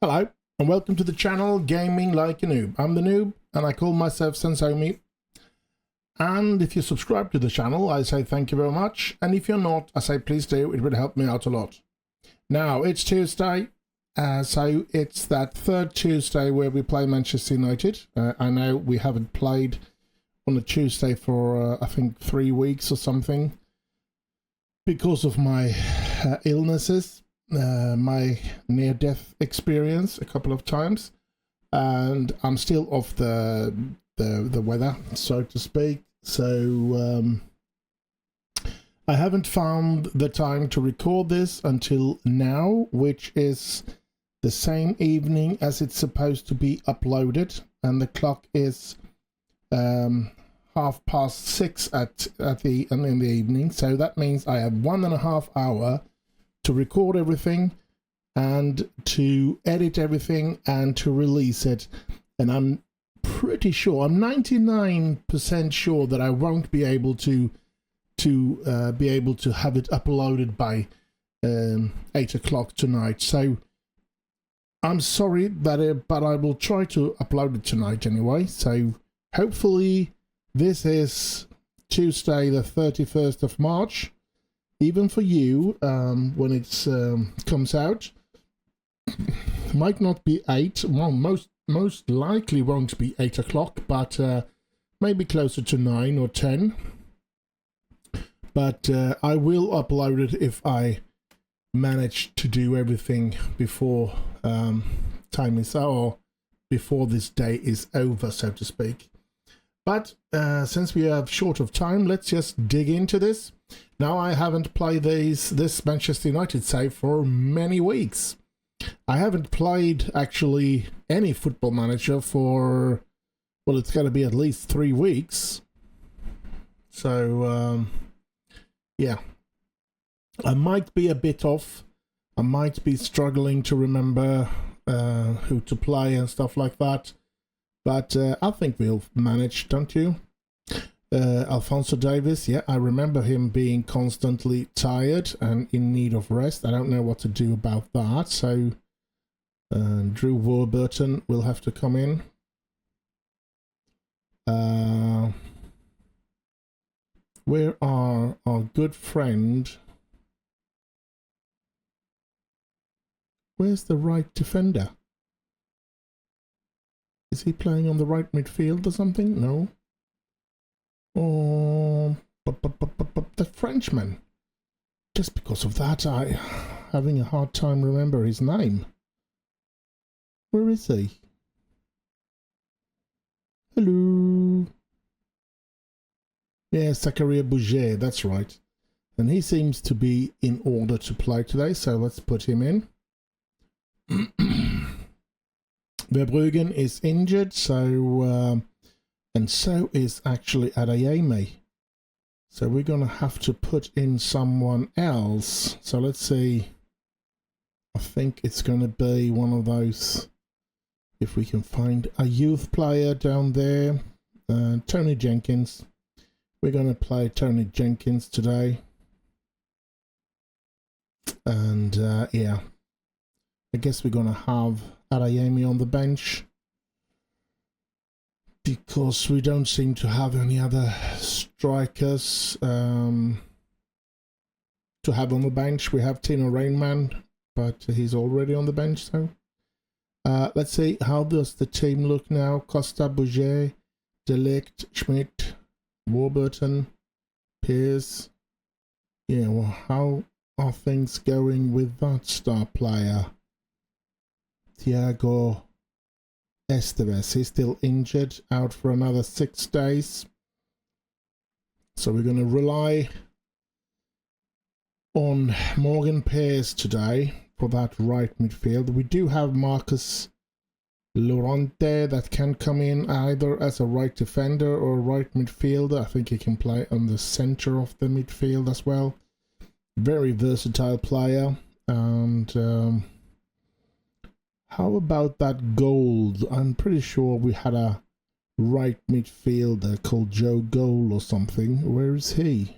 Hello, and welcome to the channel Gaming Like a Noob. I'm the Noob, and I call myself Sensomi. And if you subscribe to the channel, I say thank you very much. And if you're not, I say please do, it would help me out a lot. Now, it's Tuesday, so it's that third Tuesday where we play Manchester United. I know we haven't played on a Tuesday for, I think, 3 weeks or something, because of my illnesses. My near-death experience a couple of times, and I'm still off the weather, so to speak. So I haven't found the time to record this until now, which is the same evening as it's supposed to be uploaded, and the clock is 6:30 in the evening. So that means I have 1.5 hours to record everything and to edit everything and to release it. And I'm pretty sure, I'm 99% sure that I won't be able to have it uploaded by 8 o'clock tonight. So I'm sorry that but I will try to upload it tonight anyway. So hopefully this is Tuesday the 31st of March. Even for you, when it comes out, might not be 8. Well, most likely won't be 8 o'clock, but maybe closer to 9 or 10. But I will upload it if I manage to do everything before time is or before this day is over, so to speak. But since we have short of time, let's just dig into this. Now, I haven't played this Manchester United save for many weeks. I haven't played actually any Football Manager for, well, it's got to be at least 3 weeks. So yeah, I might be a bit off. I might be struggling to remember who to play and stuff like that. But I think we'll manage, don't you? Alphonso Davies, yeah, I remember him being constantly tired and in need of rest. I don't know what to do about that. So Drew Warburton will have to come in. Where are our good friend? Where's the right defender? Is he playing on the right midfield or something? No. Oh, the Frenchman. Just because of that, I'm having a hard time remember his name. Where is he? Hello. Yeah, Zakaria Bouget, that's right. And he seems to be in order to play today, so let's put him in. Verbruggen is injured, so and so is actually Adeyemi. So we're going to have to put in someone else. So let's see. I think it's going to be one of those, if we can find a youth player down there. Tony Jenkins. We're going to play Tony Jenkins today. And yeah, I guess we're going to have Adeyemi on the bench, because we don't seem to have any other strikers to have on the bench. We have Tino Rainman, but he's already on the bench. So let's see, how does the team look now? Costa, Bouget, De Ligt, Schmidt, Warburton, Pearce. Yeah, well, how are things going with that star player? Thiago Esteves, he's still injured, out for another 6 days. So we're going to rely on Morgan Pearce today for that right midfield. We do have Marcus Llorente that can come in either as a right defender or right midfielder. I think he can play on the center of the midfield as well. Very versatile player. And how about that goal? I'm pretty sure we had a right midfielder called Joe Goal or something. Where is he?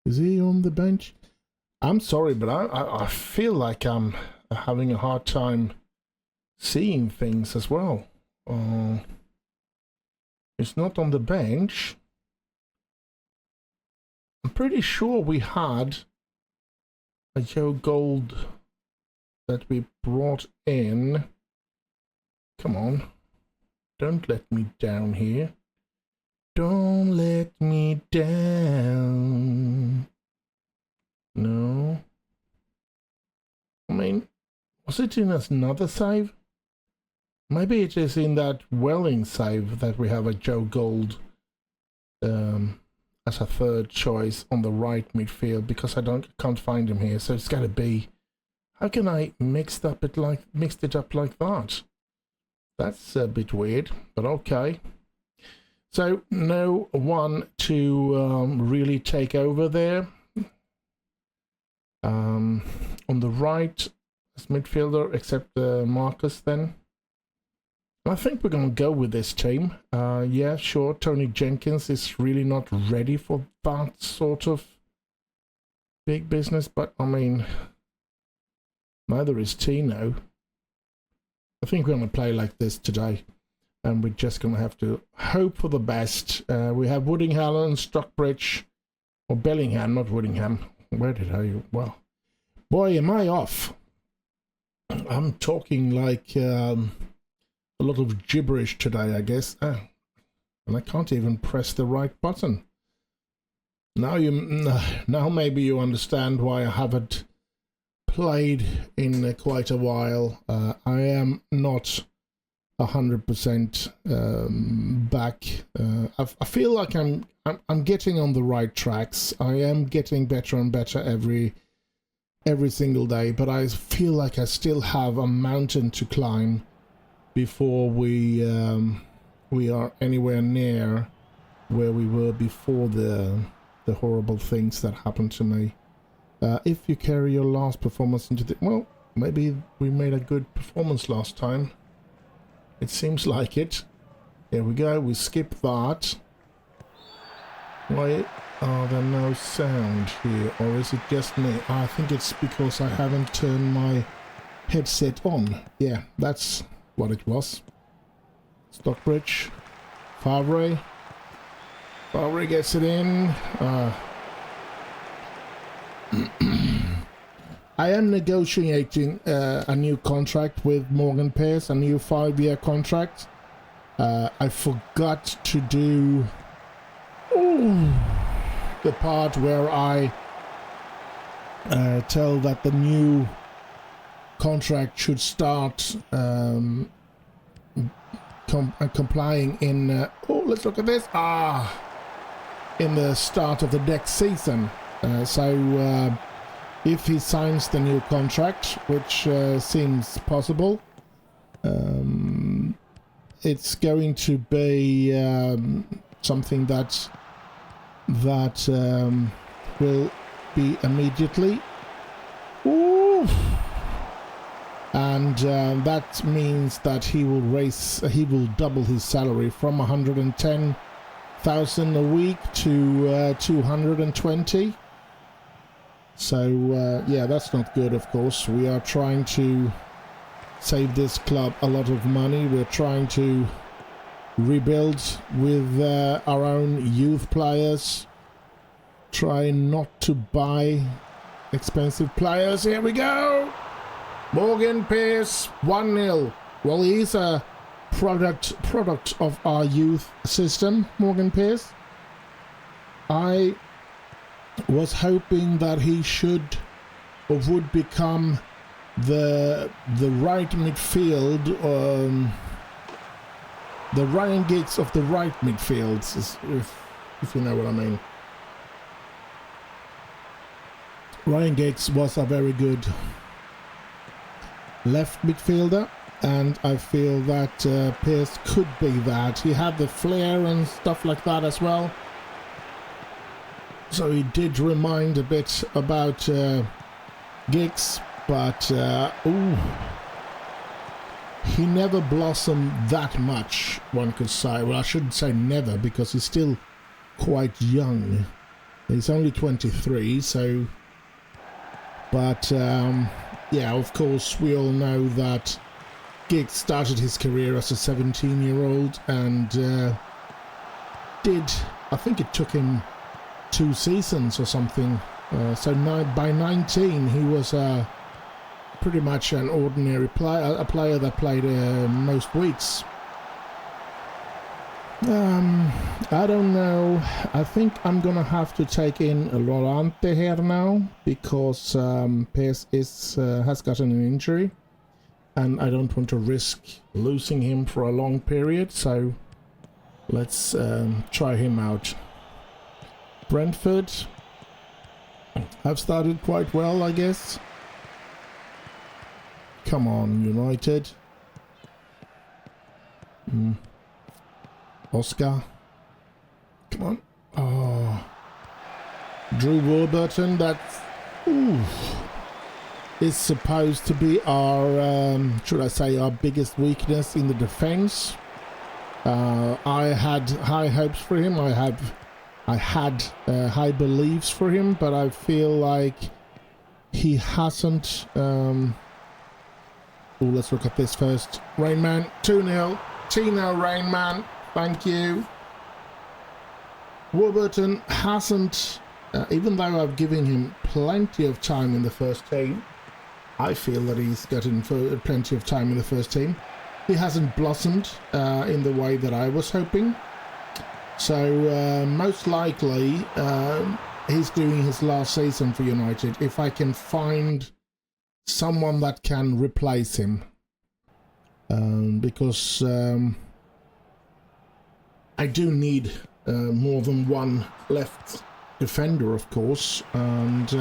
Is he on the bench? I'm sorry, but I feel like I'm having a hard time seeing things as well. It's not on the bench. I'm pretty sure we had a Joe Gold that we brought in. Come on. Don't let me down here. Don't let me down. No. I mean, was it in another save? Maybe it is in that Welling save that we have a Joe Gold as a third choice on the right midfield, because I can't find him here. So it's got to be. How can I mixed it up like that? That's a bit weird, but okay. So no one to really take over there. On the right as midfielder, except Marcus then. I think we're going to go with this team. Yeah, sure, Tony Jenkins is really not ready for that sort of big business, but I mean, neither is Tino. I think we're going to play like this today, and we're just going to have to hope for the best. We have Woodingham and Stockbridge, or Bellingham, not Woodingham. Where did I? Well, boy, am I off. I'm talking like a lot of gibberish today, I guess. And I can't even press the right button. Now maybe you understand why I haven't played in quite a while. I am not 100% back. I feel like I'm getting on the right tracks. I am getting better and better every single day, but I feel like I still have a mountain to climb before we are anywhere near where we were before the horrible things that happened to me. If you carry your last performance into the... Well, maybe we made a good performance last time. It seems like it. There we go, we skip that. Why are there no sound here, or is it just me? I think it's because I haven't turned my headset on. Yeah, that's what it was. Stockbridge. Favre gets it in. I am negotiating a new contract with Morgan Pierce, a new 5-year contract. I forgot to do the part where I tell that the new contract should start complying in... oh, let's look at this. In the start of the next season. So if he signs the new contract, which seems possible, it's going to be something that will be immediately. Ooh. And that means that he will double his salary from 110,000 a week to 220. So yeah, that's not good, of course. We are trying to save this club a lot of money. We're trying to rebuild with our own youth players. Try not to buy expensive players. Here we go! Morgan Pierce, 1-0. Well, he's a product of our youth system, Morgan Pierce. I was hoping that he should or would become the right midfield, the Ryan Giggs of the right midfield, if you know what I mean. Ryan Giggs was a very good left midfielder, and I feel that Pierce could be that. He had the flair and stuff like that as well. So he did remind a bit about Giggs, but he never blossomed that much, one could say. Well, I shouldn't say never, because he's still quite young. He's only 23, so But yeah, of course, we all know that Giggs started his career as a 17-year-old and I think it took him 2 seasons or something. So by 19, he was pretty much an ordinary player, a player that played most weeks. I don't know. I think I'm gonna have to take in Lorante here now because Pes has gotten an injury, and I don't want to risk losing him for a long period. So let's try him out. Brentford have started quite well, I guess. Come on, United. Oscar. Come on. Oh. Drew Warburton, that's... Ooh. Is supposed to be our, should I say, our biggest weakness in the defense. I had high hopes for him. I had high beliefs for him, but I feel like he hasn't... let's look at this first. Rainman, 2-0. Tino Rainman, thank you. Warburton hasn't, even though I've given him plenty of time in the first team, I feel that he's gotten plenty of time in the first team. He hasn't blossomed in the way that I was hoping. So most likely he's doing his last season for United if I can find someone that can replace him. Because I do need more than one left defender, of course, and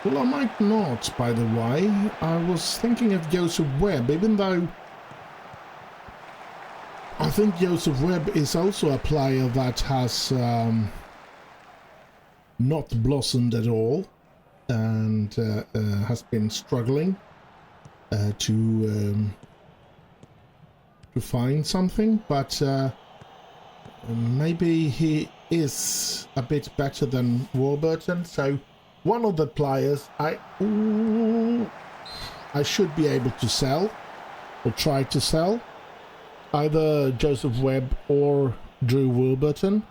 well, I might not, by the way. I was thinking of Joseph Webb, even though I think Joseph Webb is also a player that has not blossomed at all and has been struggling to find something, but maybe he is a bit better than Warburton. So one of the players I should be able to sell or try to sell, either Joseph Webb or Drew Warburton.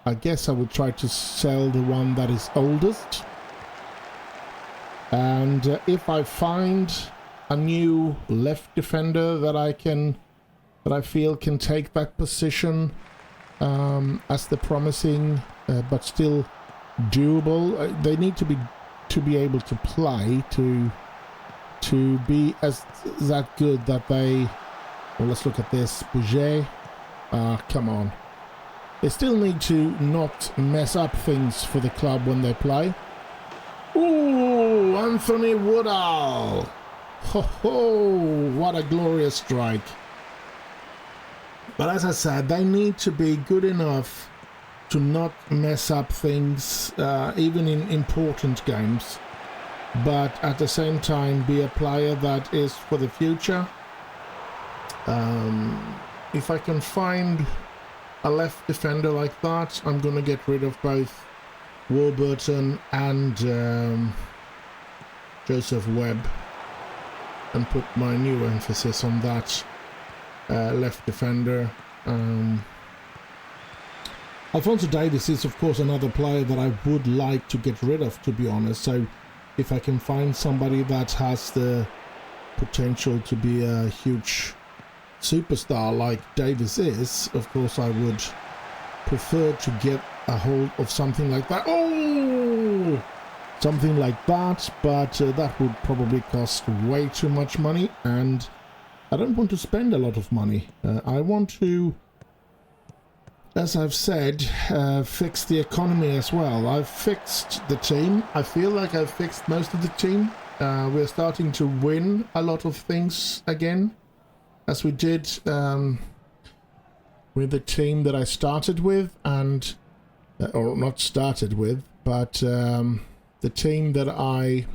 I guess I would try to sell the one that is oldest, and if I find a new left defender that I feel can take that position as the promising but still doable. They need to be able to play to be as that good that they. Well, let's look at this. Bouget. Come on. They still need to not mess up things for the club when they play. Ooh, Anthony Woodall. Ho ho! What a glorious strike. But as I said, they need to be good enough to not mess up things, even in important games. But at the same time, be a player that is for the future. If I can find a left defender like that, I'm going to get rid of both Warburton and Joseph Webb and put my new emphasis on that left defender. Alphonso Davies is of course another player that I would like to get rid of, to be honest. So if I can find somebody that has the potential to be a huge superstar like Davies is, of course I would prefer to get a hold of something like that. Oh! Something like that, but that would probably cost way too much money, and I don't want to spend a lot of money. I want to, as I've said, fix the economy as well. I've fixed the team. I feel like I've fixed most of the team. We're starting to win a lot of things again, as we did with the team that I started with, and or not started with, but the team that I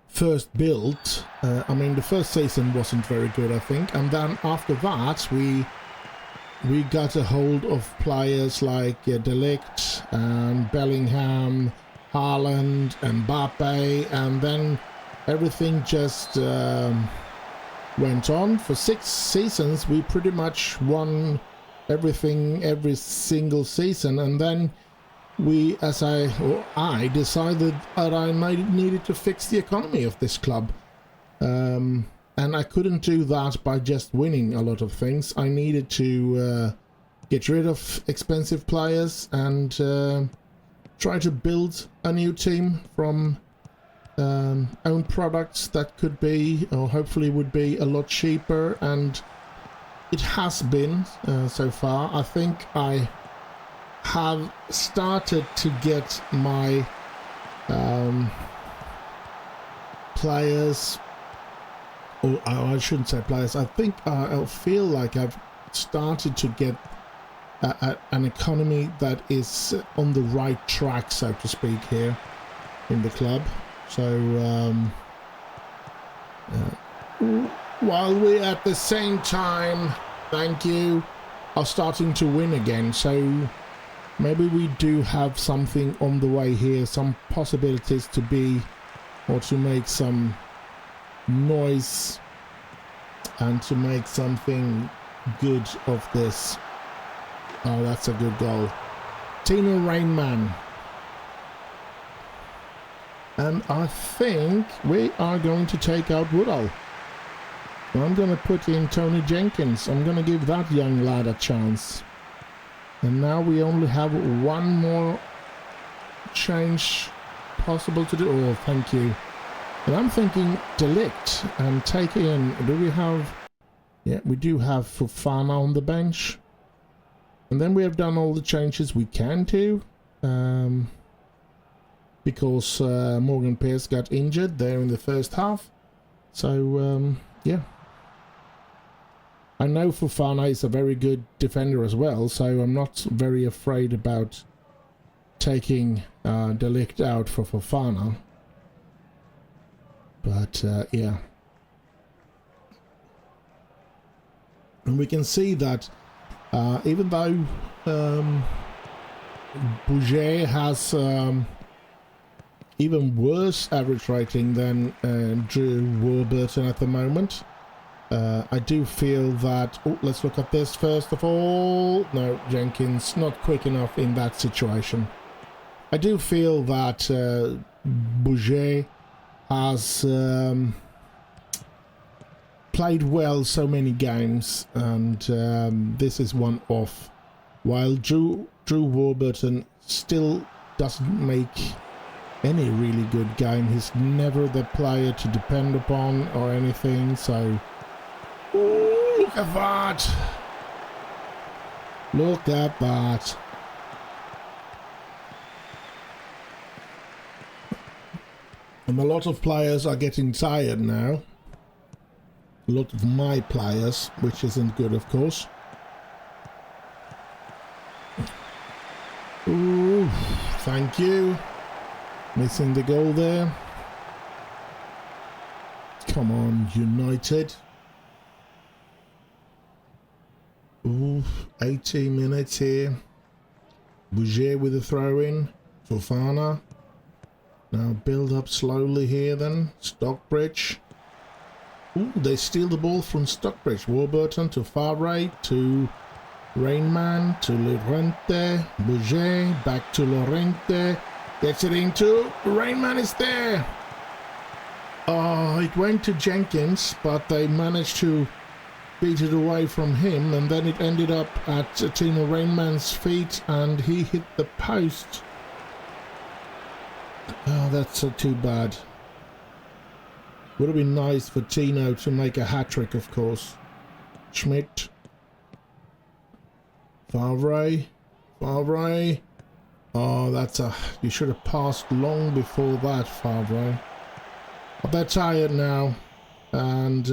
first built. I mean, the first season wasn't very good, I think, and then after that we got a hold of players like De Ligt and Bellingham, Haaland, Mbappe, and then everything just went on. For 6 seasons, we pretty much won everything every single season, and then I decided that I needed to fix the economy of this club. And I couldn't do that by just winning a lot of things. I needed to get rid of expensive players and try to build a new team from own products that could be, or hopefully would be, a lot cheaper. And it has been so far. I think I have started to get my players, or I shouldn't say players, I think I feel like I've started to get an economy that is on the right track, so to speak, here in the club. So while we at the same time, thank you, are starting to win again, so maybe we do have something on the way here, some possibilities to be, or to make some noise and to make something good of this. Oh, that's a good goal. Tino Rainman. And I think we are going to take out Woodall. I'm going to put in Tony Jenkins. I'm going to give that young lad a chance. And now we only have one more change possible to do. Oh, thank you. And I'm thinking Delict and take in, do we have, yeah, we do have Fofana on the bench. And then we have done all the changes we can do. Because Morgan Pierce got injured there in the first half. So, yeah. I know Fofana is a very good defender as well, so I'm not very afraid about taking Delict out for Fofana. But, yeah. And we can see that even though Bouger has even worse average rating than Drew Warburton at the moment, I do feel that... Oh, let's look at this first of all. No, Jenkins not quick enough in that situation. I do feel that Bouger has played well so many games, and this is one off. While Drew Warburton still doesn't make any really good game. He's never the player to depend upon or anything, so... Ooh, look at that! Look at that! And a lot of players are getting tired now. A lot of my players, which isn't good, of course. Ooh, thank you. Missing the goal there. Come on, United. Ooh, 18 minutes here. Bouger with a throw-in. Fofana. Now build up slowly here then. Stockbridge. Ooh, they steal the ball from Stockbridge. Warburton to Favre to Rainman to Lorente. Bouger back to Lorente. Gets it into Rainman is there. Oh, it went to Jenkins, but they managed to beat it away from him, and then it ended up at Tino Rainman's feet, and he hit the post. Oh, that's too bad. Would have been nice for Tino to make a hat-trick, of course. Schmidt. Favre. Oh, that's a... You should have passed long before that, Favre. But they're tired now. And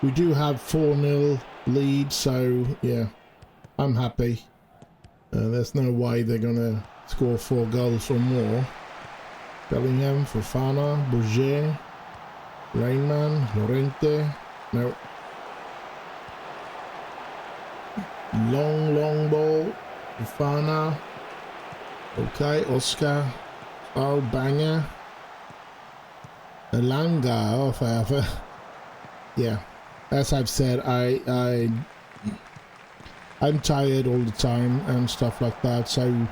we do have 4-0 lead, so yeah, I'm happy. There's no way they're going to score 4 goals or more. Bellingham, Fofana, Bouger, Rainman, Lorente. No. Long ball. Fofana. Okay, Oscar. Oh, banger. Elanga. Oh, yeah. As I've said, I'm tired all the time and stuff like that, so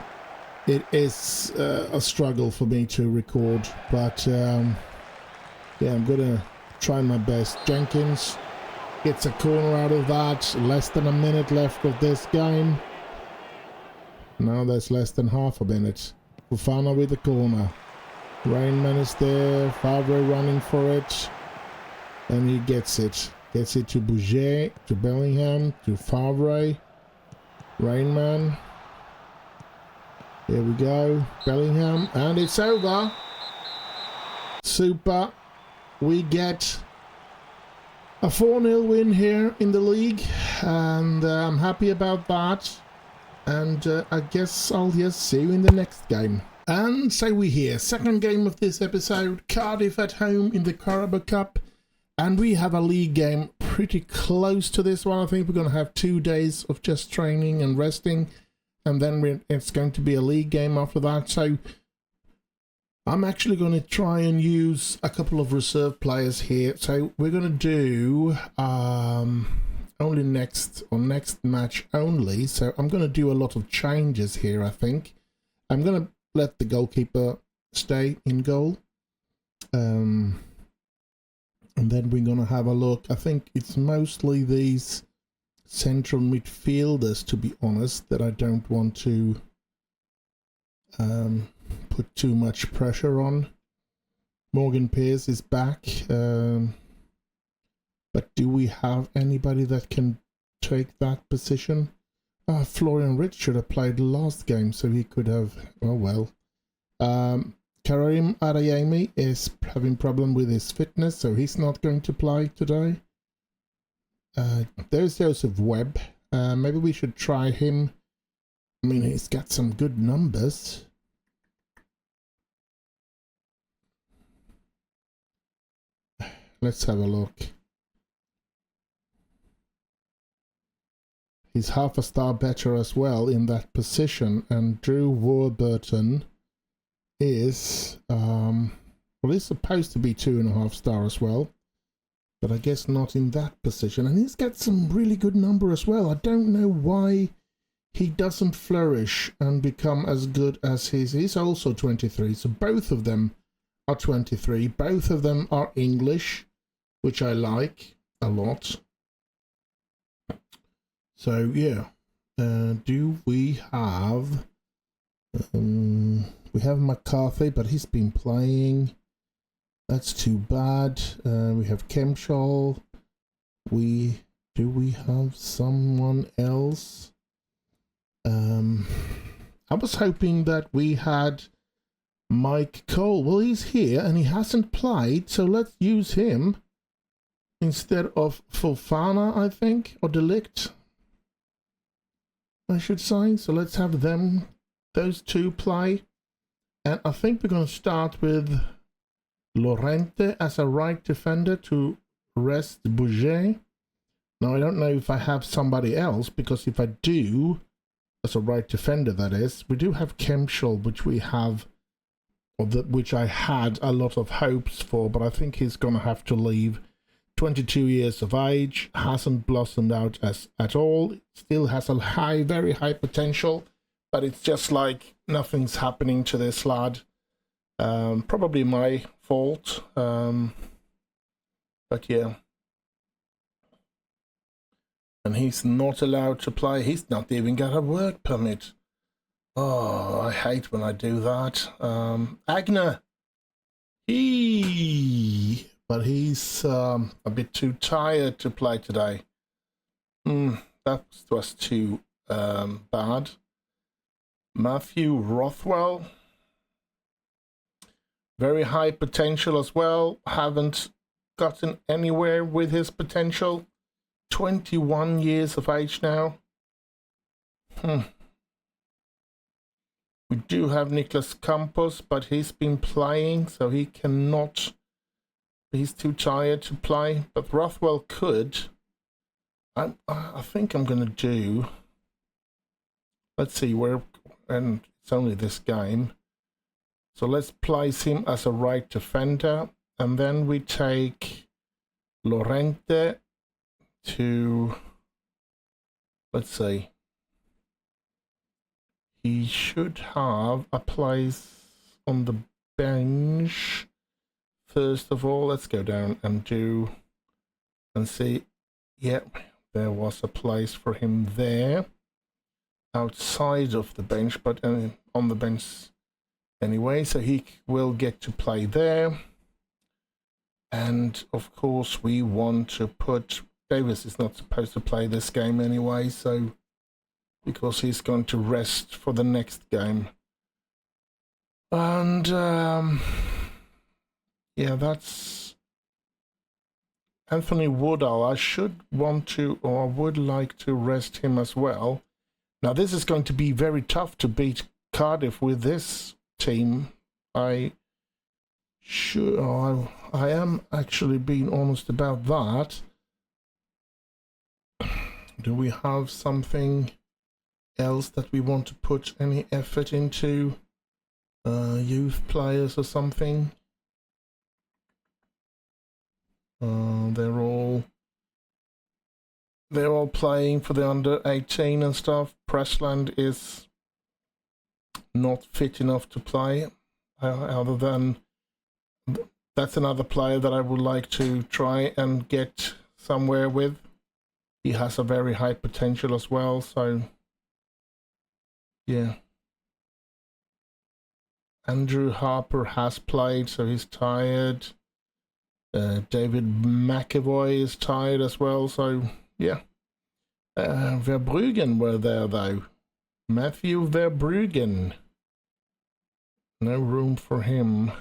it is a struggle for me to record. But yeah, I'm gonna try my best. Jenkins gets a corner out of that. Less than a minute left of this game. Now there's less than half a minute. Fofana with the corner. Rainman is there. Favre running for it. And he gets it. Gets it to Bouget, to Bellingham, to Favre. Rainman. Here we go. Bellingham. And it's over. Super. We get a 4-0 win here in the league. And I'm happy about that. And I guess I'll just see you in the next game. And so we're here. Second game of this episode. Cardiff at home in the Carabao Cup. And we have a league game pretty close to this one. I think we're going to have 2 days of just training and resting. And then it's going to be a league game after that. So I'm actually going to try and use a couple of reserve players here. So we're going to do only next match only. So I'm going to do a lot of changes here, I think. I'm going to let the goalkeeper stay in goal. And then we're going to have a look. I think it's mostly these central midfielders, to be honest, that I don't want to put too much pressure on. Morgan Pearce is back. But do we have anybody that can take that position? Florian Rich should have played the last game, so he could have... Oh, well. Karim Adeyemi is having problem with his fitness, so he's not going to play today. There's Joseph Webb. Maybe we should try him. I mean, he's got some good numbers. Let's have a look. He's half a star better as well in that position, and Drew Warburton is well, he's supposed to be 2.5 star as well, but I guess not in that position. And he's got some really good number as well. I don't know why he doesn't flourish and become as good as he's also 23. So both of them are 23. Both of them are English, which I like a lot. So yeah, do we have we have McCarthy, but he's been playing. That's too bad. We have Kemshall. Do we have someone else? I was hoping that we had Mike Cole. Well, he's here and he hasn't played, so let's use him instead of Fofana, I think, or Delict, I should say. So let's have those two play. And I think we're going to start with Lorente as a right defender to rest Bouget. Now, I don't know if I have somebody else, because if I do, as a right defender, that is, we do have Kemshall, which we have, or which I had a lot of hopes for, but I think he's going to have to leave. 22 years of age, hasn't blossomed out at all, still has a very high potential, but it's just like nothing's happening to this lad. Probably my fault, but yeah. And he's not allowed to play. He's not even got a work permit. Oh, I hate when I do that. Agner, but he's a bit too tired to play today. That was too bad. Matthew Rothwell, very high potential as well. Haven't gotten anywhere with his potential. 21 years of age now. We do have Nicolas Campos, but he's been playing, so he cannot. He's too tired to play, but Rothwell could. I think I'm going to do... Let's see, and it's only this game. So let's place him as a right defender, and then we take Lorente to, let's see, he should have a place on the bench. First of all, let's go down and see. Yep, there was a place for him there, outside of the bench, but on the bench anyway, so he will get to play there. And of course we want to put, Davis is not supposed to play this game anyway, so because he's going to rest for the next game. And yeah, that's Anthony Woodall. I should want to, or I would like to rest him as well. Now this is going to be very tough to beat Cardiff with this team. I am actually being honest about that. Do we have something else that we want to put any effort into? Youth players or something? They're all playing for the under 18 and stuff. Pressland is not fit enough to play, other than that's another player that I would like to try and get somewhere with. He has a very high potential as well, so yeah. Andrew Harper has played, so he's tired. David McAvoy is tired as well, so yeah. Verbruggen were there though. Matthew Verbruggen. No room for him.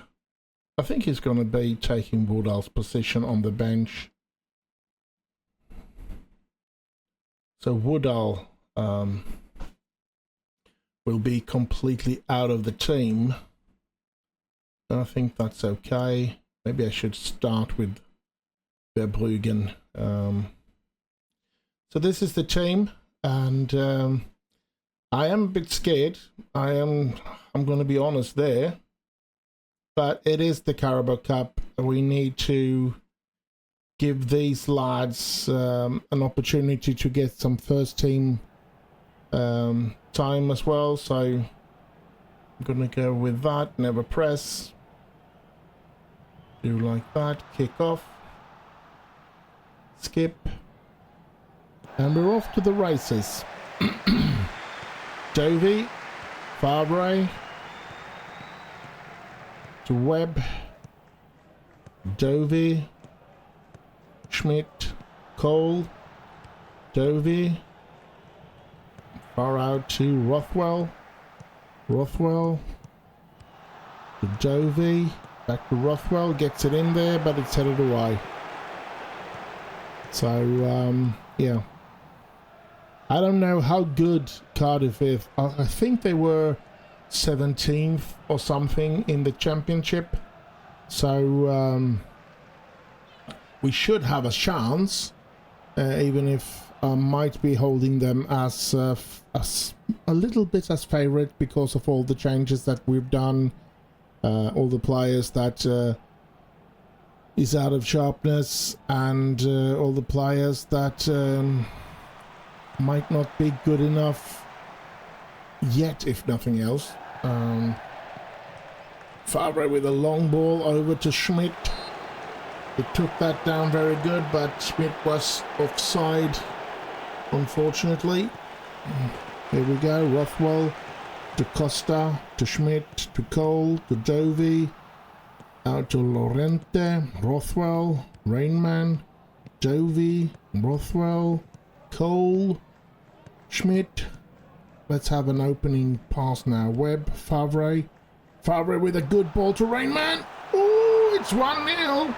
I think he's going to be taking Woodall's position on the bench. So Woodall will be completely out of the team. I think that's okay. Maybe I should start with Verbruggen. So this is the team, and I am a bit scared. I'm going to be honest there. But it is the Carabao Cup. We need to give these lads an opportunity to get some first team time as well. So I'm going to go with that. Never press. Do like that. Kick off. Skip. And we're off to the races. Dovey. Favre. To Webb. Dovey. Schmidt. Cole. Dovey. Far out to Rothwell. Rothwell. To Dovey. Back to Rothwell. Gets it in there, but it's headed away. So, yeah. I don't know how good Cardiff is. I think they were 17th or something in the championship. So, we should have a chance, even if I might be holding them as a little bit as favourite because of all the changes that we've done, all the players that is out of sharpness, and all the players that might not be good enough yet, if nothing else. Favre with a long ball over to Schmidt. He took that down very good, but Schmidt was offside, unfortunately. Here we go. Rothwell to Costa, to Schmidt, to Cole, to Dovey, out to Lorente, Rothwell, Rainman, Dovey, Rothwell, Cole, Schmidt. Let's have an opening pass now. Webb, Favre. Favre with a good ball to Rainman. Ooh, it's 1-0.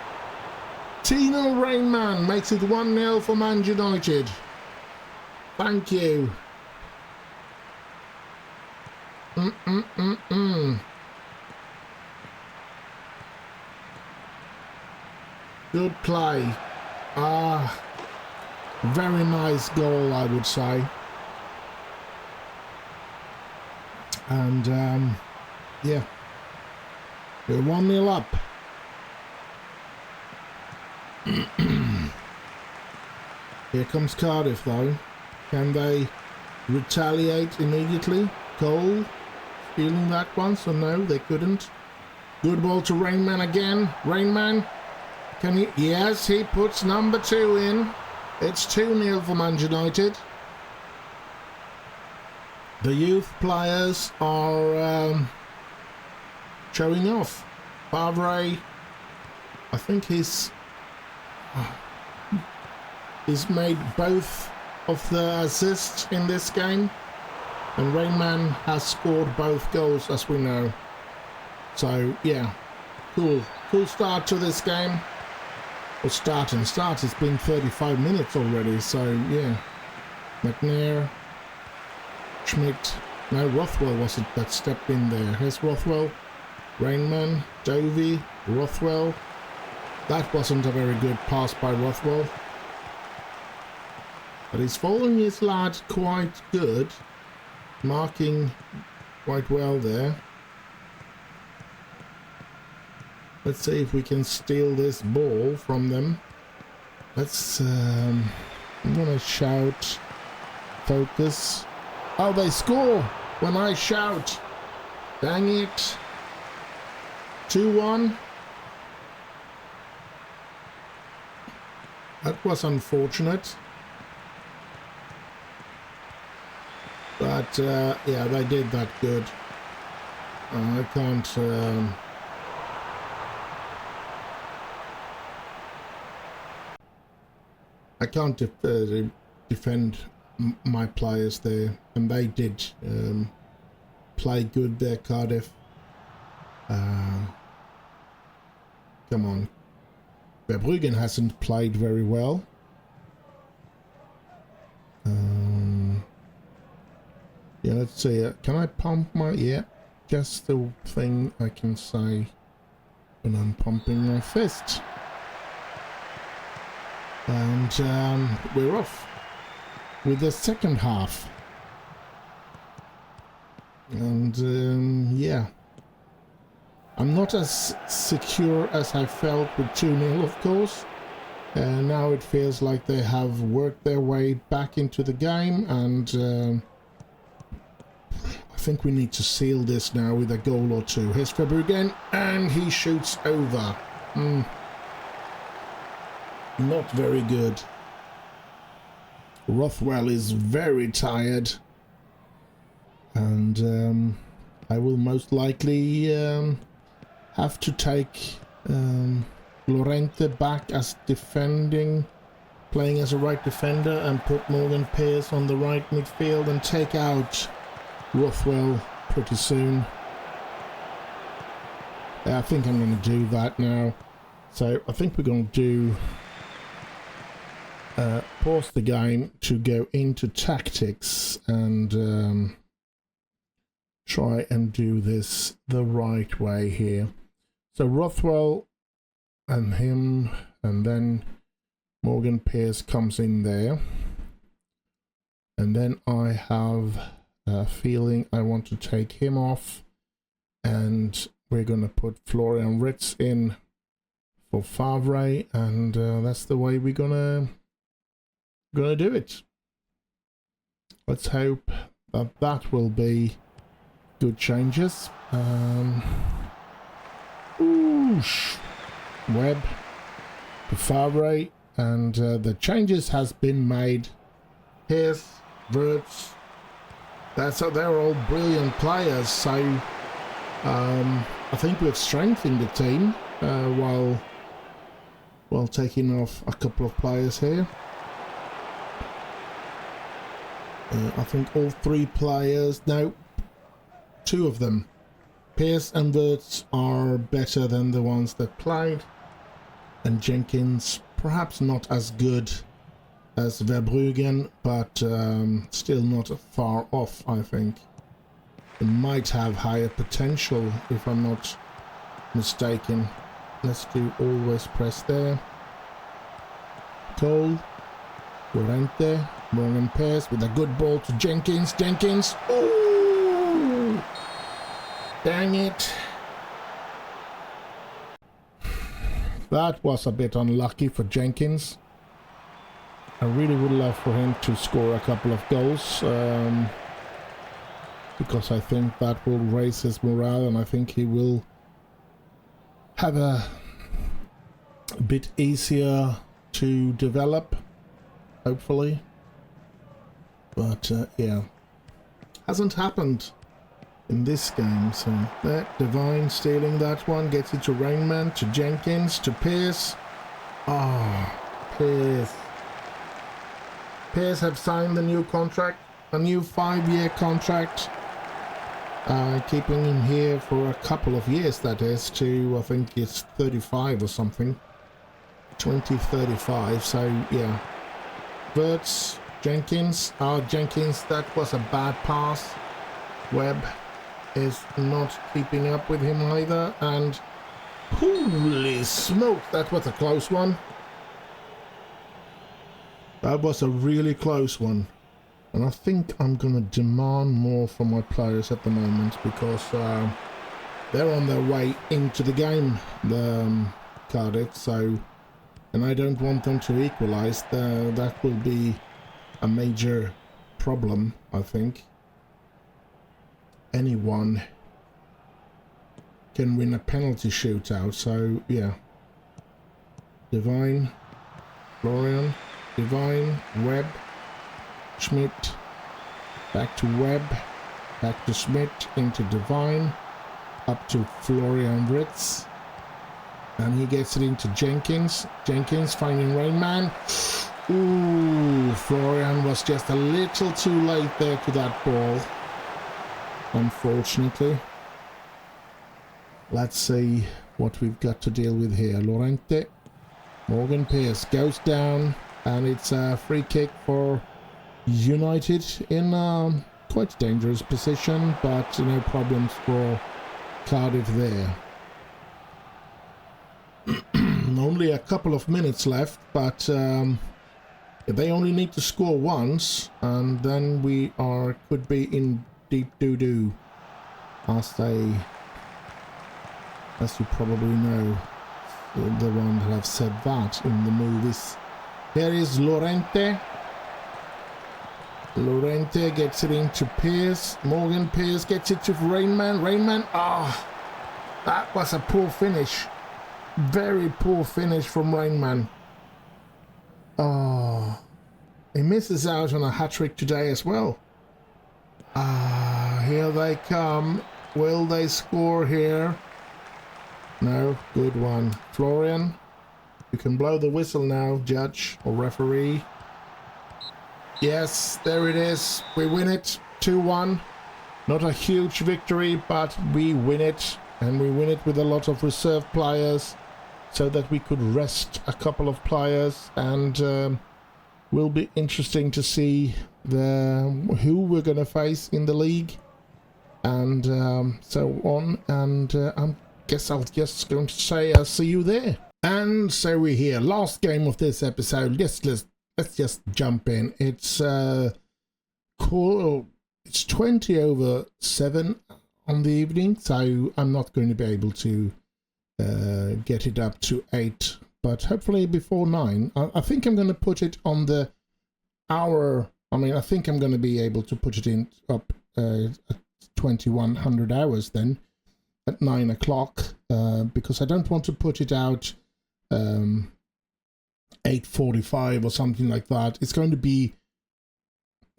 Tino Rainman makes it 1-0 for Man United. Thank you. Good play. Very nice goal, I would say. And yeah, We're 1-0 up. Here comes Cardiff though. Can they retaliate immediately? Cole stealing that one, so no, they couldn't. Good ball to Rainman again. Rainman, can he? Yes, he puts number 2 in. It's 2-0 for Man United. The youth players are showing off. Favre, I think he's made both of the assists in this game, and Rainman has scored both goals, as we know. So yeah, cool start to this game. Well, start, it's been 35 minutes already, so yeah. McNair, Schmidt, no, Rothwell was it that stepped in there. Here's Rothwell, Rainman, Dovey, Rothwell. That wasn't a very good pass by Rothwell. But he's following his lad quite good. Marking quite well there. Let's see if we can steal this ball from them. Let's, I'm gonna shout, focus. Oh, they score when I shout. Dang it. 2-1. That was unfortunate. But, yeah, they did that good. I can't, defend my players there, and they did play good there, Cardiff. Come on. Verbruggen hasn't played very well. Yeah, let's see. Can I pump my... Yeah, just the thing I can say when I'm pumping my fist. And we're off with the second half. And yeah, I'm not as secure as I felt with 2-0, of course. Now it feels like they have worked their way back into the game, and I think we need to seal this now with a goal or two. Here's Verbruggen, and he shoots over. Not very good. Rothwell is very tired, and I will most likely have to take Lorente back as playing as a right defender, and put Morgan Pearce on the right midfield and take out Rothwell pretty soon. I think I'm going to do that now. So I think we're going to do pause the game to go into tactics and try and do this the right way here. So Rothwell and him, and then Morgan Pearce comes in there, and then I have a feeling I want to take him off, and we're going to put Florian Ritz in for Favre, and that's the way we're gonna do it. Let's hope that that will be good changes. Webb to Favre, and the changes has been made. Here's Wirtz. They're all brilliant players, so I think we've strengthened the team while taking off a couple of players here. I think all 3 players, no, 2 of them, Pearce and Wirtz, are better than the ones that played, and Jenkins perhaps not as good as Verbruggen, but still not far off, I think. It might have higher potential if I'm not mistaken. Let's do always press there. Cole, Llorente, Morgan Pearce with a good ball to Jenkins. Jenkins, oh, dang it! That was a bit unlucky for Jenkins. I really would love for him to score a couple of goals, because I think that will raise his morale, and I think he will have a bit easier to develop, hopefully. But yeah, hasn't happened in this game. So there, Divine stealing that one, gets it to Rainman, to Jenkins, to Pierce. Pierce. Pierce have signed the new contract, a new 5-year contract, keeping him here for a couple of years, that is, to, I think it's 35 or something, 2035, so yeah. Verts, Jenkins, Jenkins, that was a bad pass. Webb is not keeping up with him either, and holy smoke, that was a close one. That was a really close one, and I think I'm gonna demand more from my players at the moment, because they're on their way into the game, the Cardiff, so, and I don't want them to equalise. That will be a major problem, I think. Anyone can win a penalty shootout, so yeah. Divine, Florian, Divine, Webb, Schmidt, back to Webb, back to Schmidt, into Divine, up to Florian Ritz, and he gets it into Jenkins. Jenkins finding Rainman. Ooh, Florian was just a little too late there to that ball, unfortunately. Let's see what we've got to deal with here. Lorente, Morgan Pierce goes down, and it's a free kick for United in quite a dangerous position, but no problems for Cardiff there. Only a couple of minutes left, but they only need to score once, and then we could be in deep doo-doo, as you probably know, the one that have said that in the movies. Here is Lorente. Lorente gets it into Pierce. Morgan Pierce gets it to Rainman. Rainman, that was a poor finish. Very poor finish from Rainman. He misses out on a hat-trick today as well. Here they come. Will they score here? No, good one. Florian, you can blow the whistle now, judge or referee. Yes, there it is. We win it 2-1. Not a huge victory, but we win it. And we win it with a lot of reserve players, so that we could rest a couple of players. And will be interesting to see who we're going to face in the league. And so on. And I guess I'll just going to say I'll see you there. And so we're here. Last game of this episode. Let's just jump in. It's cool. It's 7:20 on the evening, so I'm not going to be able to get it up to 8, but hopefully before 9. I think I'm going to put it on the hour. I mean, I think I'm going to be able to put it in up at 2100 hours then at 9 o'clock, because I don't want to put it out 8:45 or something like that. It's going to be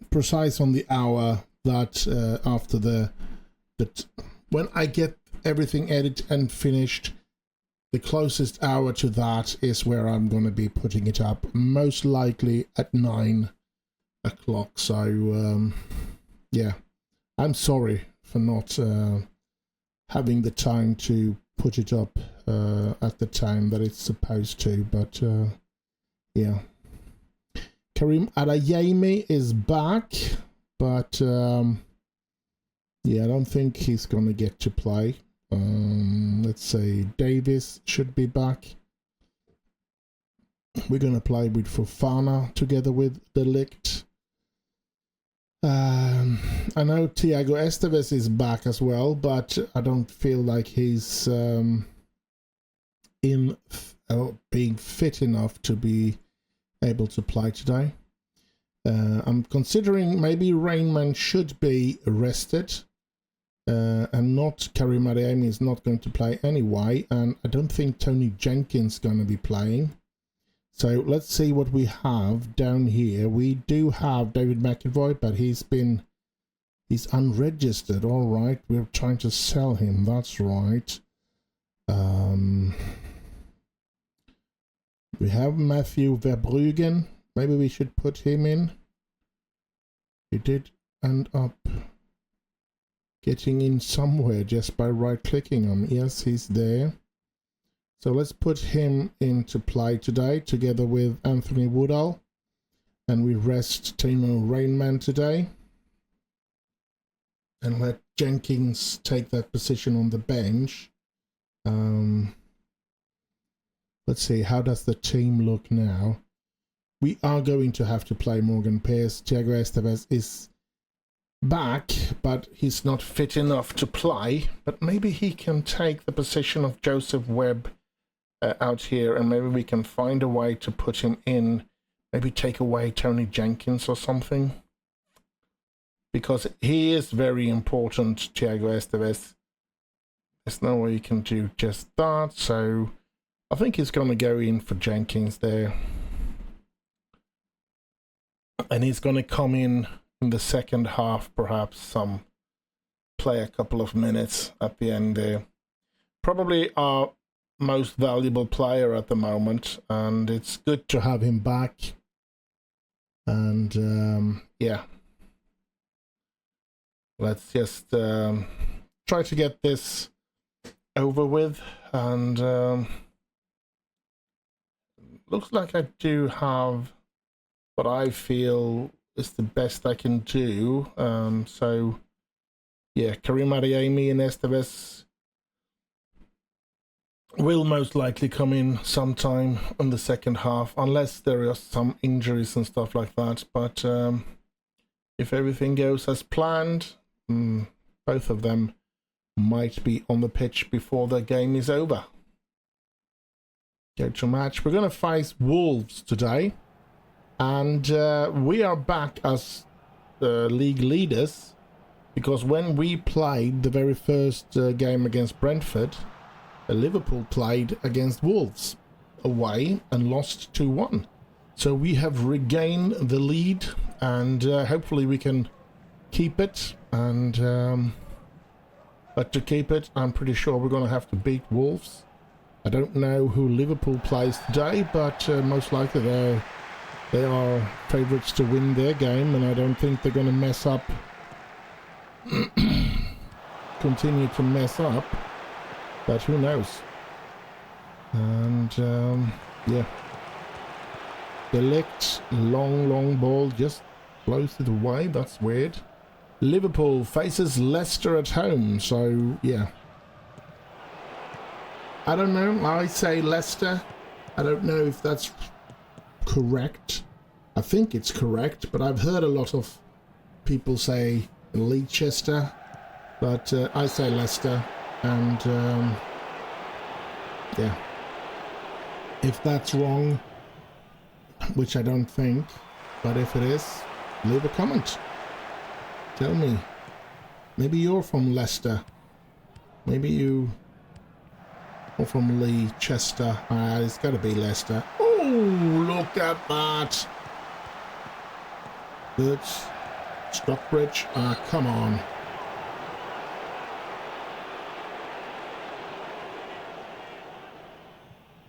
precise on the hour that after when I get everything edited and finished, the closest hour to that is where I'm going to be putting it up, most likely at 9 o'clock. So yeah, I'm sorry for not having the time to put it up at the time that it's supposed to, but yeah. Karim Adeyemi is back, but yeah, I don't think he's gonna get to play. Let's say Davis should be back. We're gonna play with Fofana together with De Ligt. I know Thiago Esteves is back as well, but I don't feel like he's fit enough to be able to play today. I'm considering maybe Rainman should be arrested, and not Karim Adeyemi is not going to play anyway, and I don't think Tony Jenkins is going to be playing. So let's see what we have down here. We do have David McAvoy, but he's unregistered. All right, we're trying to sell him. That's right. We have Matthew Verbruggen. Maybe we should put him in. He did end up getting in somewhere just by right-clicking him. Yes, he's there. So let's put him into play today together with Anthony Woodall. And we rest Timo Rainman today. And let Jenkins take that position on the bench. Let's see, how does the team look now? We are going to have to play Morgan Pearce. Thiago Esteves is back, but he's not fit enough to play. But maybe he can take the position of Joseph Webb out here, and maybe we can find a way to put him in. Maybe take away Tony Jenkins or something. Because he is very important, Thiago Esteves. There's no way you can do just that, so I think he's going to go in for Jenkins there. And he's going to come in the second half, perhaps play a couple of minutes at the end there. Probably our most valuable player at the moment, and it's good to have him back. And yeah. Let's just try to get this over with, and looks like I do have what I feel is the best I can do. So yeah, Karim Adeyemi and Esteves will most likely come in sometime in the second half, unless there are some injuries and stuff like that. But if everything goes as planned, both of them might be on the pitch before the game is over. Go to match. We're going to face Wolves today, and we are back as league leaders, because when we played the very first game against Brentford, Liverpool played against Wolves away and lost 2-1. So we have regained the lead, and hopefully we can keep it. And but to keep it, I'm pretty sure we're going to have to beat Wolves. I don't know who Liverpool plays today, but most likely they are favourites to win their game, and I don't think they're going to mess up, continue to mess up, but who knows. And yeah, Delict, long ball, just blows it away. That's weird. Liverpool faces Leicester at home, so yeah. I don't know, I say Leicester. I don't know if that's correct. I think it's correct, but I've heard a lot of people say Leicester, but I say Leicester, and yeah. If that's wrong, which I don't think, but if it is, leave a comment. Tell me. Maybe you're from Leicester. Maybe you are from Leicester. It's got to be Leicester. Oh, look at that. Good. Stockbridge. Come on.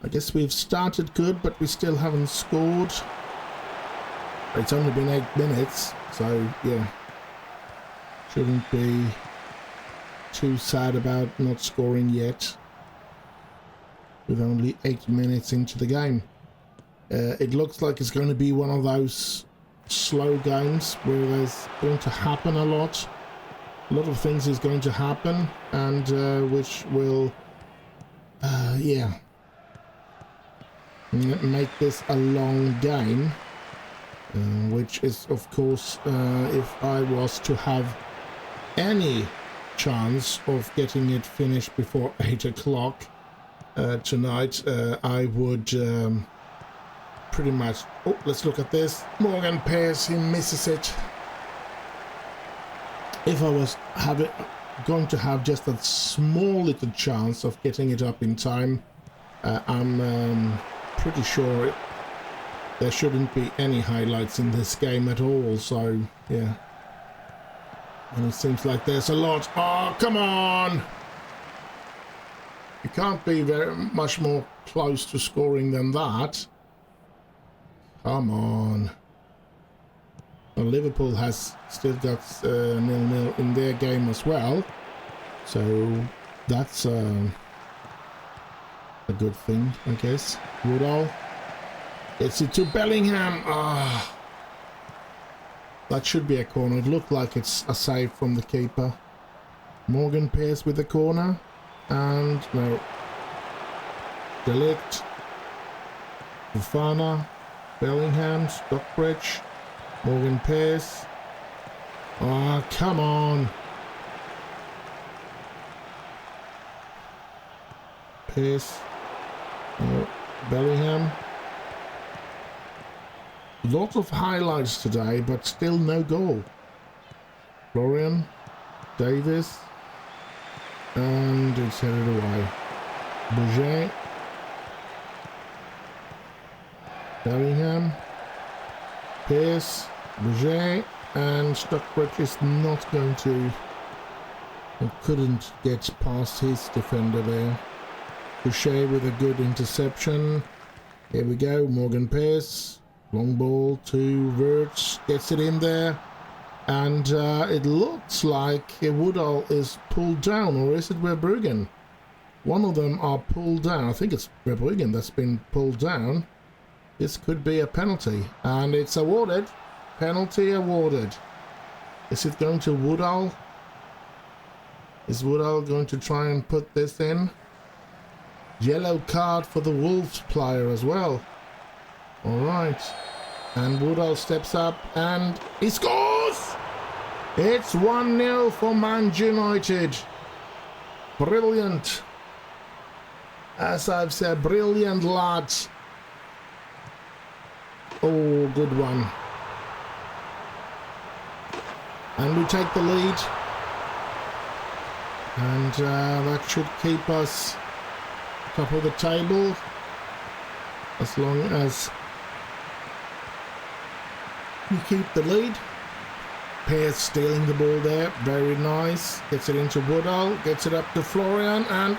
I guess we've started good, but we still haven't scored. It's only been 8 minutes, so yeah. Shouldn't be too sad about not scoring yet, with only 8 minutes into the game. It looks like it's going to be one of those slow games where there's going to happen a lot of things is going to happen, and which will yeah, make this a long game, which is of course, if I was to have any chance of getting it finished before 8 o'clock tonight, I would pretty much... Oh, let's look at this. Morgan Pierce, he misses it. If I was going to have just a small little chance of getting it up in time, I'm pretty sure there shouldn't be any highlights in this game at all, so yeah. And it seems like there's a lot. Oh, come on! You can't be very much more close to scoring than that. Come on. Well, Liverpool has still got 0-0 in their game as well. So that's a good thing, I guess. Woodall. It's it to Bellingham. Ah. That should be a corner. It looked like it's a save from the keeper. Morgan Pierce with the corner. And no. Delict. Fofana. Bellingham. Stockbridge. Morgan Pierce. Oh, come on. Pierce. Oh, Bellingham. Lot of highlights today, but still no goal. Florian. Davis. And it's headed away. Bouget. Bellingham. Pierce. Bouget. And Stockbridge is not going to... or couldn't get past his defender there. Boucher with a good interception. Here we go. Morgan Pierce. Long ball to Wirtz. Gets it in there. And it looks like Woodall is pulled down. Or is it Verbruggen? One of them are pulled down. I think it's Verbruggen that's been pulled down. This could be a penalty. And it's awarded. Penalty awarded. Is it going to Woodall? Is Woodall going to try and put this in? Yellow card for the Wolves player as well. Alright. And Woodall steps up and he scores! It's 1-0 for Man United. Brilliant. As I've said, brilliant lads. Oh, good one. And we take the lead. And that should keep us top of the table. As long as we keep the lead. Pierce stealing the ball there. Very nice. Gets it into Woodall. Gets it up to Florian. And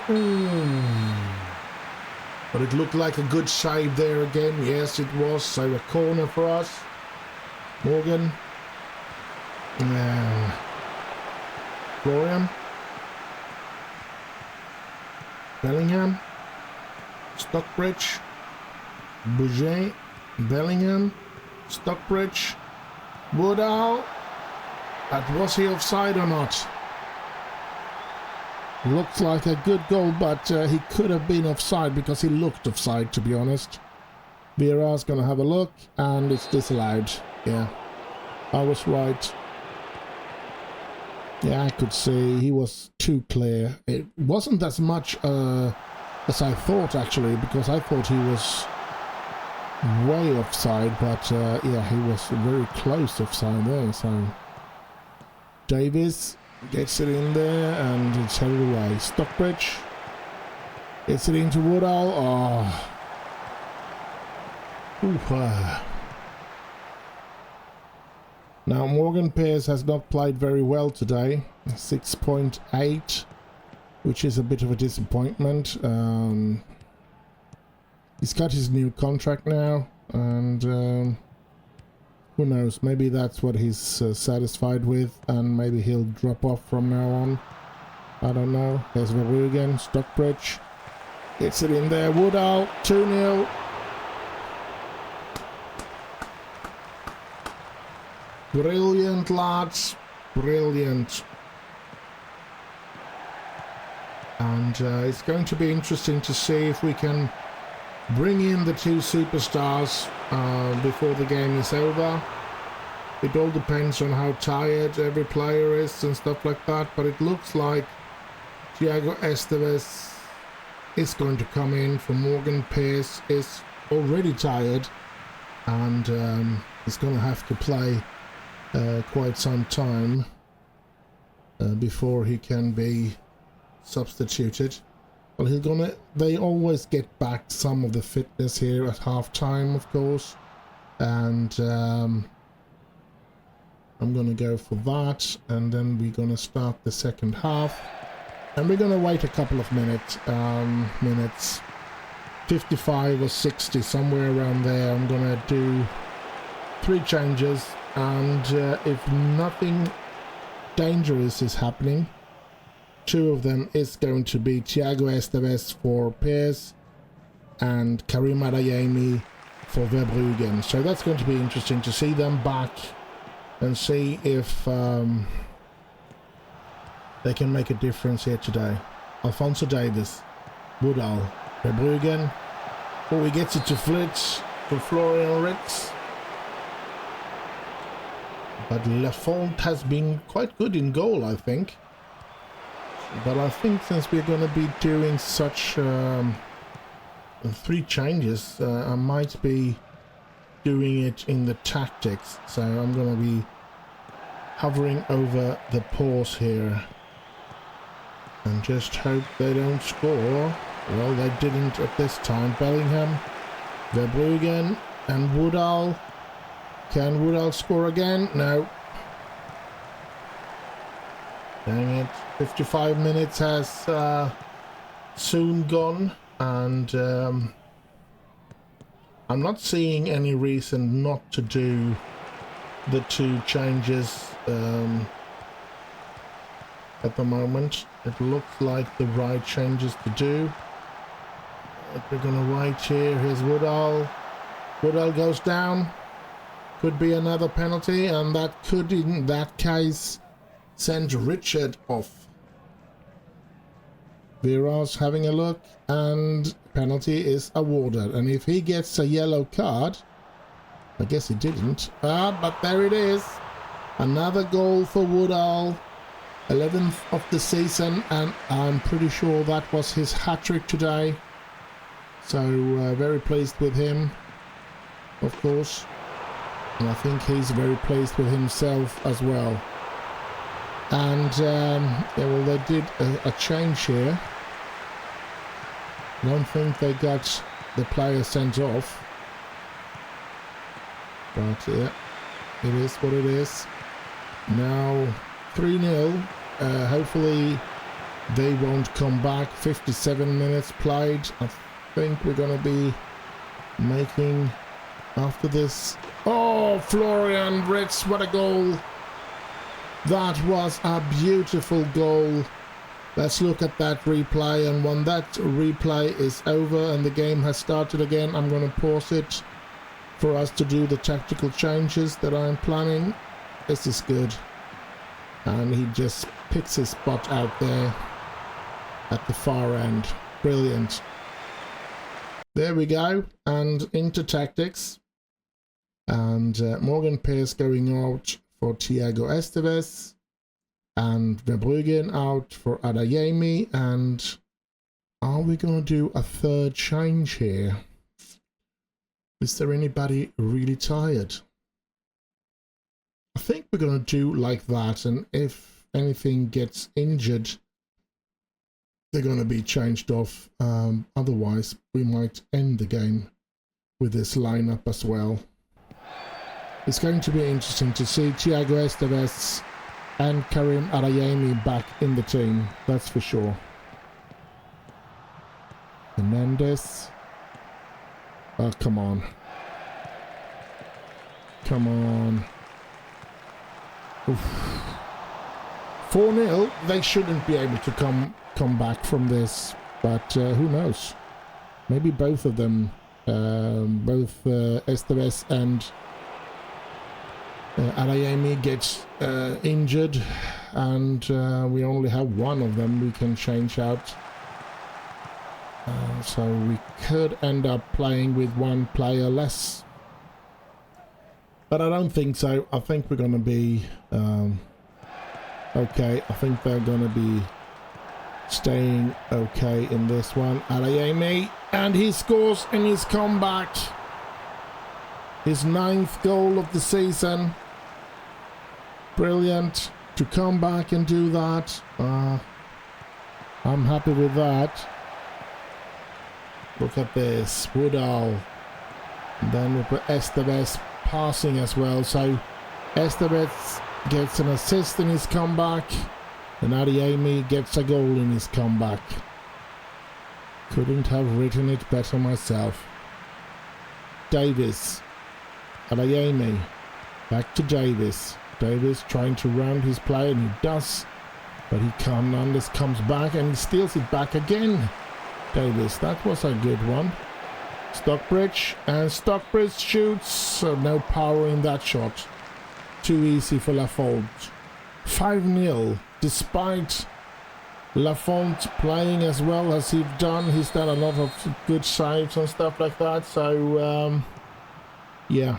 but it looked like a good save there again. Yes, it was. So a corner for us. Morgan. Florian. Bellingham. Stockbridge. Bouget. Bellingham. Stockbridge. Woodall. But was he offside or not? Looks like a good goal, but he could have been offside because he looked offside, to be honest. Vieira's gonna have a look, and it's disallowed. Yeah, I was right. Yeah, I could see he was too clear. It wasn't as much as I thought, actually, because I thought he was way offside, but yeah, he was very close offside there. So Davis gets it in there and it's headed away. Stockbridge gets it into Woodall. Oh. Now Morgan Pierce has not played very well today. 6.8, which is a bit of a disappointment. He's got his new contract now, and who knows, maybe that's what he's satisfied with, and maybe he'll drop off from now on. I don't know. There's Verbruggen, Stockbridge. Gets it in there. Woodall, 2-0. Brilliant, lads. Brilliant. And it's going to be interesting to see if we can bring in the two superstars before the game is over. It all depends on how tired every player is and stuff like that, but it looks like Thiago Esteves is going to come in. For Morgan Pierce is already tired, and he's going to have to play quite some time before he can be substituted. Well, they always get back some of the fitness here at half time, of course, and I'm gonna go for that, and then we're gonna start the second half, and we're gonna wait a couple of minutes, 55 or 60, somewhere around there. I'm gonna do 3 changes, and if nothing dangerous is happening, 2 of them is going to be Thiago Esteves for Pears and Karim Adeyemi for Verbruggen. So that's going to be interesting to see them back and see if they can make a difference here today. Alphonso Davies, Woodall, Verbruggen. Oh, he gets it to Flitz, to Florian Ritz. But Lafont has been quite good in goal, I think. But I think since we're going to be doing such 3 changes, I might be doing it in the tactics. So I'm going to be hovering over the pause here and just hope they don't score. Well, they didn't at this time. Bellingham, Verbruggen and Woodall. Can Woodall score again? No. Dang it. 55 minutes has soon gone, and I'm not seeing any reason not to do the 2 changes at the moment. It looks like the right changes to do. We're gonna wait here. Here's Woodall. Woodall goes down. Could be another penalty, and that could, in that case, send Richard off. Viras having a look, and penalty is awarded. And if he gets a yellow card, I guess he didn't. But there it is. Another goal for Woodall. 11th of the season, and I'm pretty sure that was his hat-trick today. So very pleased with him, of course. And I think he's very pleased with himself as well. And yeah, well, they did a change here. I don't think they got the player sent off. But yeah, it is what it is. Now 3-0. Hopefully they won't come back. 57 minutes played. I think we're going to be making after this. Oh, Florian Ritz, what a goal. That was a beautiful goal. Let's look at that replay, and when that replay is over and the game has started again, I'm going to pause it for us to do the tactical changes that I'm planning. This is good. And he just picks his spot out there at the far end. Brilliant. There we go. And into tactics. And Morgan Pearce going out for Thiago Esteves. And Verbruggen out for Adeyemi. And are we going to do a 3rd change here? Is there anybody really tired? I think we're going to do like that, and if anything gets injured, they're going to be changed off. Otherwise, we might end the game with this lineup as well. It's going to be interesting to see Thiago Esteves and Karim Adeyemi back in the team, that's for sure. Hernandez. Oh, come on. Come on. 4-0, they shouldn't be able to come back from this, but who knows? Maybe both of them, both Esteves and Adeyemi gets injured, and we only have one of them we can change out. So we could end up playing with 1 player less. But I don't think so. I think we're going to be okay. I think they're going to be staying okay in this one. Adeyemi, and he scores in his comeback. His 9th goal of the season. Brilliant. To come back and do that. I'm happy with that. Look at this. Woodall. And then we put Estevez passing as well. So Estevez gets an assist in his comeback. And Adeyemi gets a goal in his comeback. Couldn't have written it better myself. Davis. Adeyemi. Back to Davis. Davis trying to round his play, and he does. But he can't. Hernandez comes back and he steals it back again. Davis, that was a good one. Stockbridge, and Stockbridge shoots. So no power in that shot. Too easy for Lafont. 5-0. Despite Lafont playing as well as he's done a lot of good saves and stuff like that. So, yeah.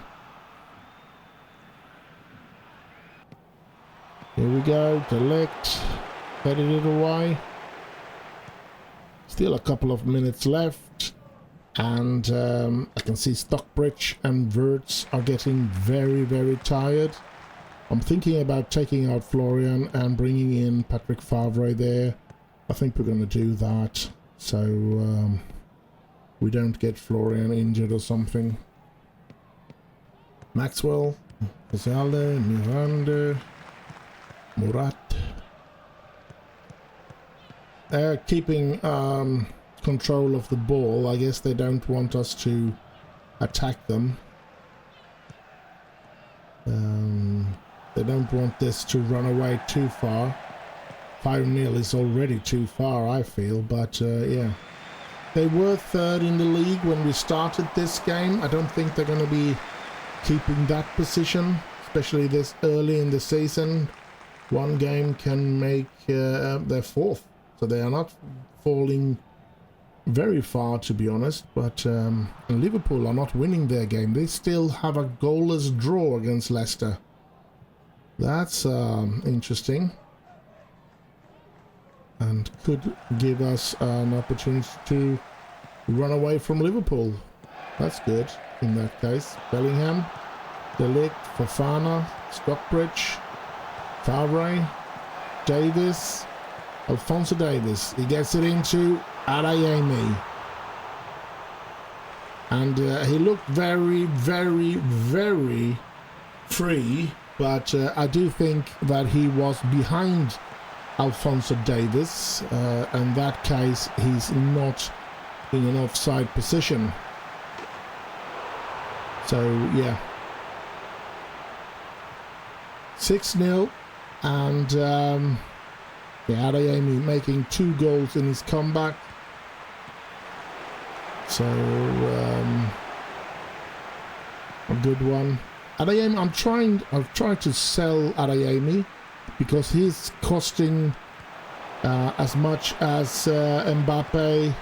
Here we go. Delect. Headed it away. Still a couple of minutes left. And I can see Stockbridge and Wirtz are getting very, very tired. I'm thinking about taking out Florian and bringing in Patrick Favre there. I think we're going to do that. So we don't get Florian injured or something. Maxwell. Gonzalez, Miranda. Murat. They're keeping control of the ball. I guess they don't want us to attack them. They don't want this to run away too far. 5-0 is already too far, I feel, but yeah. They were third in the league when we started this game. I don't think they're going to be keeping that position, especially this early in the season. One game can make their fourth, so they are not falling very far, to be honest. But Liverpool are not winning their game. They still have a goalless draw against Leicester. That's interesting, and could give us an opportunity to run away from Liverpool. That's good in that case. Bellingham, De Ligt, Fofana, Stockbridge, Favre, Davis, Alphonso Davis. He gets it into Adeyemi. And he looked very, very, very free. But I do think that he was behind Alphonso Davis. In that case, he's not in an offside position. So, yeah. 6-0. And yeah, Adeyemi making 2 goals in his comeback. So a good one. Adeyemi, I've tried to sell Adeyemi because he's costing as much as Mbappe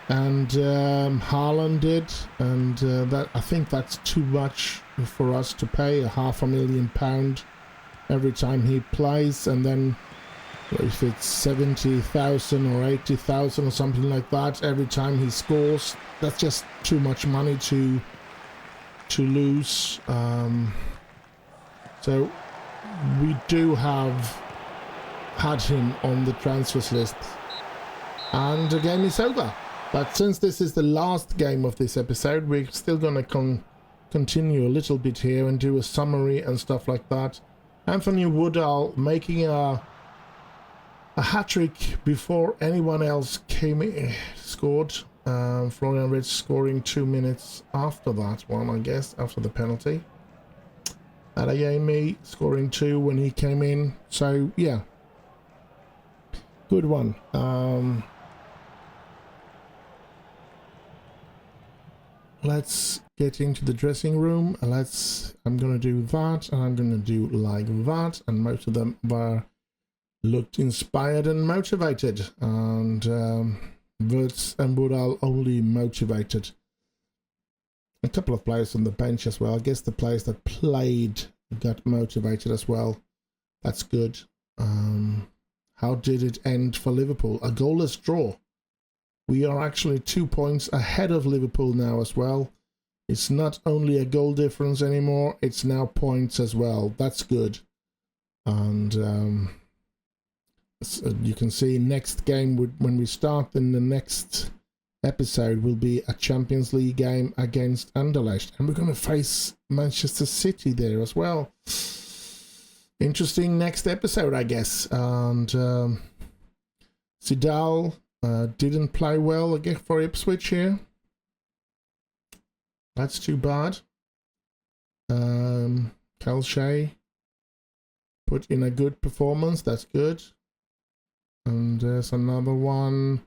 and Haaland did, and that I think that's too much for us to pay, £500,000 every time he plays, and then if it's 70,000 or 80,000 or something like that every time he scores, that's just too much money to lose. So we do have had him on the transfers list, and the game is over. But since this is the last game of this episode, we're still gonna continue a little bit here and do a summary and stuff like that. Anthony Woodall making a hat-trick before anyone else came in, scored. Florian Wirtz scoring 2 minutes after that one, I guess, after the penalty. Adeyemi scoring 2 when he came in. So, yeah. Good one. Let's get into the dressing room. I'm going to do that, and I'm going to do like that. And most of them looked inspired and motivated. And Wirtz and Woodall only motivated. A couple of players on the bench as well. I guess the players that played got motivated as well. That's good. How did it end for Liverpool? A goalless draw. We are actually 2 points ahead of Liverpool now as well. It's not only a goal difference anymore, it's now points as well. That's good. And so you can see next game, when we start in the next episode, will be a Champions League game against Anderlecht. And we're going to face Manchester City there as well. Interesting next episode, I guess. And Sidal didn't play well again for Ipswich here. That's too bad. Calshay put in a good performance. That's good. And there's another one.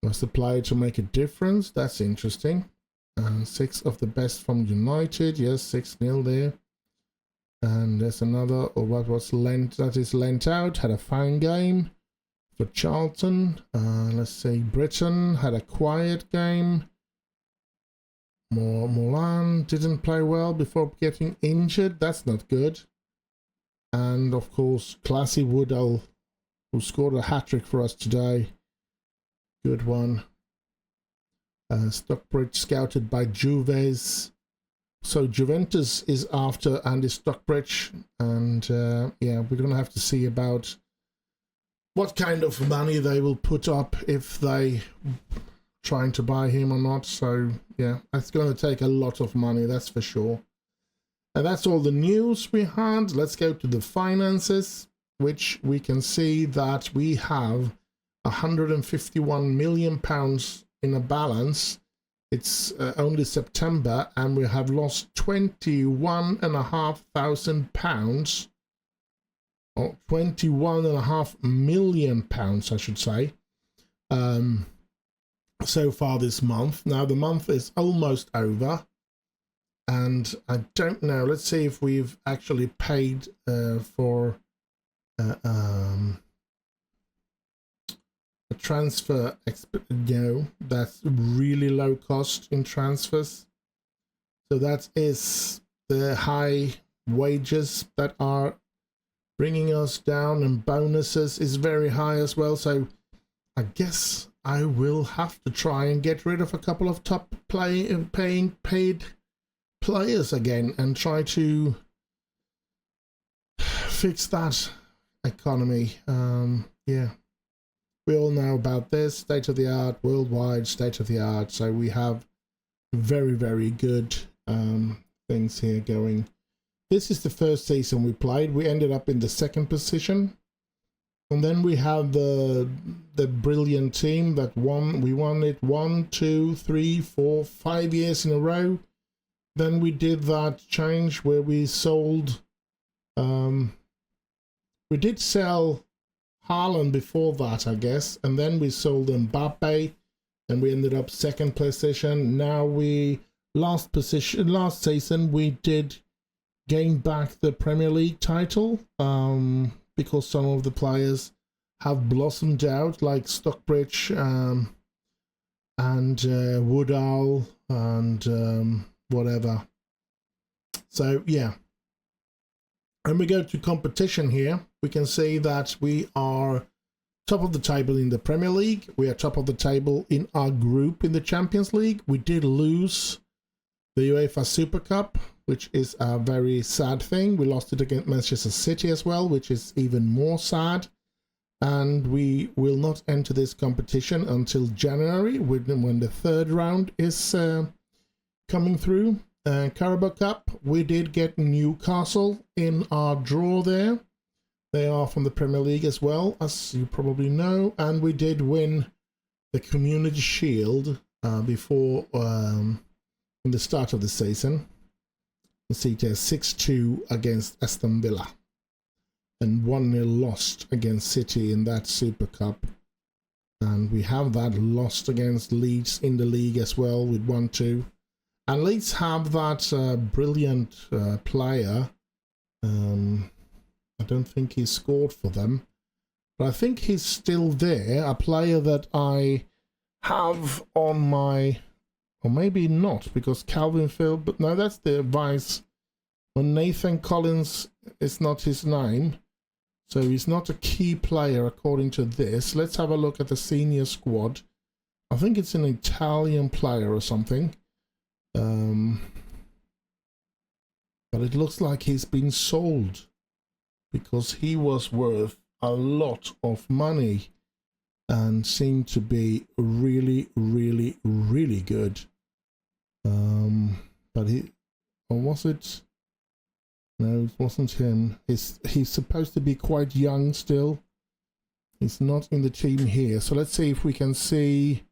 Must apply to make a difference. That's interesting. 6 of the best from United. Yes, 6-0 there. And there's another, or what was lent, that is lent out. Had a fine game for Charlton. Let's see, Britain had a quiet game. Molan didn't play well before getting injured. That's not good. And of course, Classy Woodall, who scored a hat-trick for us today. Good one. Stockbridge scouted by Juves. So Juventus is after Andy Stockbridge. And yeah, we're going to have to see about what kind of money they will put up if they trying to buy him or not. So yeah, that's going to take a lot of money, that's for sure. And that's all the news we had. Let's go to the finances, which we can see that we have £151 million in a balance. It's only September, and we have lost £21,500, or £21.5 million, I should say, so far this month. Now the month is almost over, and I don't know. Let's see if we've actually paid for a transfer. No, that's really low cost in transfers. So that is the high wages that are bringing us down, and bonuses is very high as well. So I guess I will have to try and get rid of a couple of top paid players again and try to fix that economy. Yeah, we all know about this, state of the art, worldwide state of the art. So we have very, very good things here going. This is the first season we played. We ended up in the 2nd position. And then we have the brilliant team that won. We won it 1, 2, 3, 4, 5 years in a row. Then we did that change where we sold. We did sell Haaland before that, I guess, and then we sold Mbappe, and we ended up 2nd position. Now last season we did gain back the Premier League title. Because some of the players have blossomed out, like Stockbridge and Woodall and whatever. So yeah, and we go to competition here. We can see that we are top of the table in the Premier League. We are top of the table in our group in the Champions League. We did lose the UEFA Super Cup, which is a very sad thing. We lost it against Manchester City as well, which is even more sad. And we will not enter this competition until January, when the 3rd round is coming through. Carabao Cup, we did get Newcastle in our draw there. They are from the Premier League as well, as you probably know. And we did win the Community Shield before in the start of the season. You see there's 6-2 against Aston Villa and 1-0 lost against City in that Super Cup. And we have that lost against Leeds in the league as well with 1-2. And Leeds have that brilliant player. I don't think he scored for them, but I think he's still there. A player that I have on my, or maybe not, because Calvin Phil, but no, that's the advice. When Nathan Collins is not his name, so he's not a key player according to this. Let's have a look at the senior squad. I think it's an Italian player or something. But it looks like he's been sold because he was worth a lot of money and seemed to be really, really, really good. But or was it? No, it wasn't him. He's supposed to be quite young still. He's not in the team here. So let's see if we can see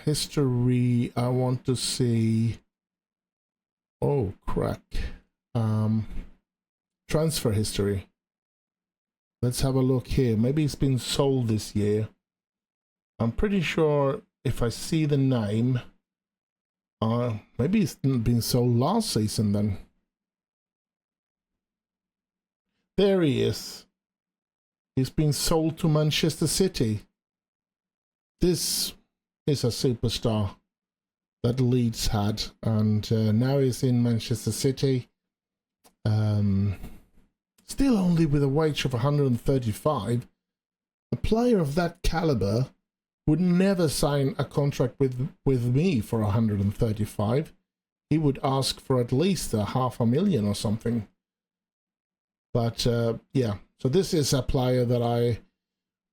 history. I want to see. Oh, crack. Transfer history. Let's have a look here. Maybe it's been sold this year. I'm pretty sure if I see the name, maybe it's been sold last season then. There he is. He's been sold to Manchester City. This is a superstar that Leeds had, and now he's in Manchester City. Still only with a wage of 135. A player of that caliber would never sign a contract with me for 135. He would ask for at least $500,000 or something. But yeah, so this is a player that I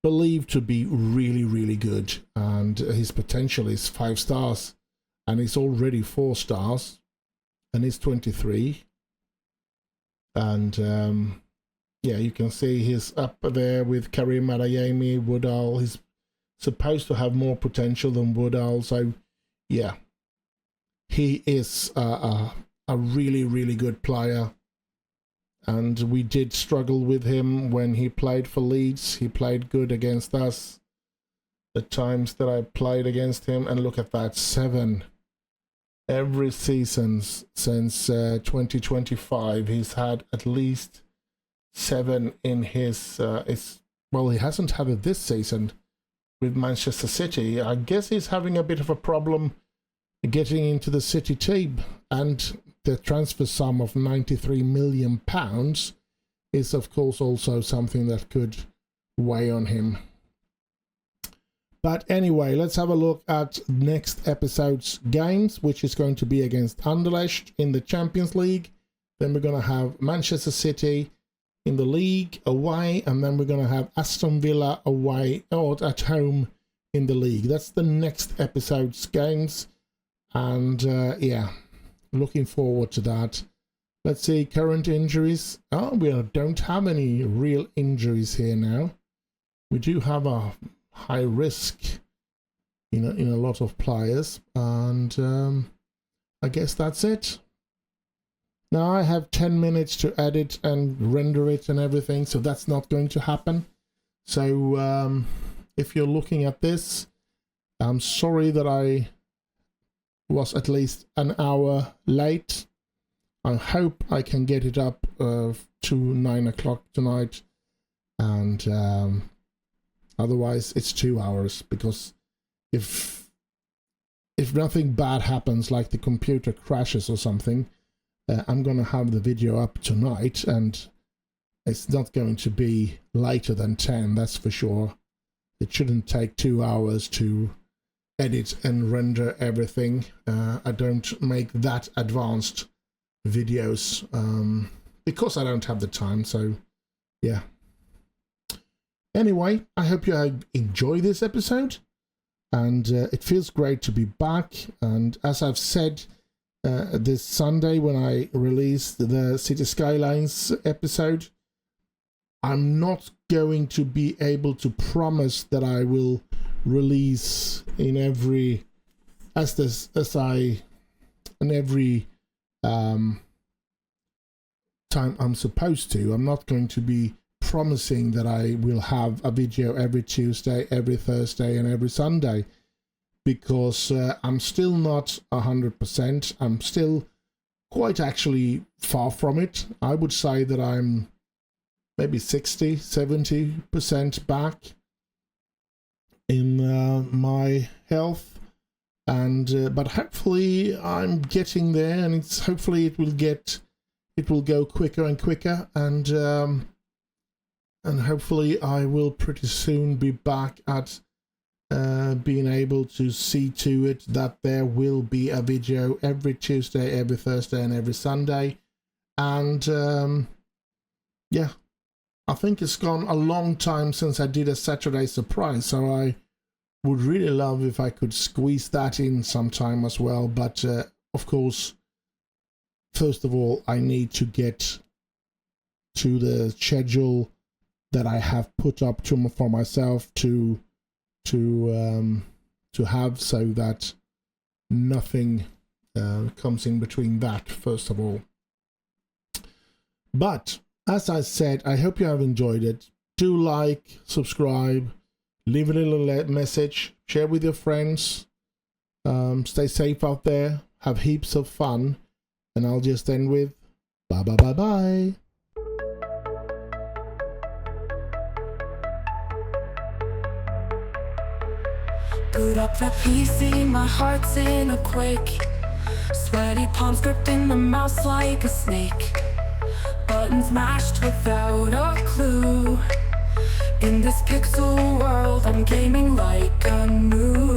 believe to be really, really good, and his potential is 5 stars, and he's already 4 stars, and he's 23. And yeah, you can see he's up there with Karim Adeyemi, Woodall. He's supposed to have more potential than Woodall, so yeah, he is a really, really good player. And we did struggle with him when he played for Leeds. He played good against us the times that I played against him. And look at that, 7. Every season since 2025, he's had at least 7 in his... well, he hasn't had it this season with Manchester City. I guess he's having a bit of a problem getting into the City team. And the transfer sum of £93 million is, of course, also something that could weigh on him. But anyway, let's have a look at next episode's games, which is going to be against Anderlecht in the Champions League. Then we're going to have Manchester City in the league away, and then we're going to have Aston Villa away or at home in the league. That's the next episode's games, and yeah, looking forward to that. Let's see, current injuries. Oh, we don't have any real injuries here now. We do have a high risk in a lot of players, and I guess that's it. Now I have 10 minutes to edit and render it and everything, so that's not going to happen. So if you're looking at this, I'm sorry that I was at least an hour late. I hope I can get it up to 9 o'clock tonight, and otherwise it's 2 hours, because if nothing bad happens, like the computer crashes or something, I'm gonna have the video up tonight, and it's not going to be later than 10, that's for sure. It shouldn't take 2 hours to edit and render everything. I don't make that advanced videos because I don't have the time, so yeah. Anyway, I hope you enjoy this episode, and it feels great to be back. And as I've said, this Sunday when I released the City Skylines episode, I'm not going to be able to promise that I will release in every time I'm supposed to. I'm not going to be promising that I will have a video every Tuesday, every Thursday, and every Sunday, because I'm still not 100%. I'm still quite actually far from it. I would say that I'm maybe 60-70% back in my health, and but hopefully I'm getting there, and hopefully it will go quicker and quicker, and hopefully I will pretty soon be back at being able to see to it that there will be a video every Tuesday, every Thursday, and every Sunday. And yeah, I think it's gone a long time since I did a Saturday surprise, so I would really love if I could squeeze that in sometime as well. But of course, first of all, I need to get to the schedule that I have put up for myself to have, so that nothing comes in between that, first of all. But as I said, I hope you have enjoyed it. Do like, subscribe, leave a little message, share with your friends. Stay safe out there, have heaps of fun, and I'll just end with bye bye bye bye. Boot up that PC, my heart's in a quake. Sweaty palms gripping the mouse like a snake. Buttons mashed without a clue. In this pixel world, I'm gaming like a noob.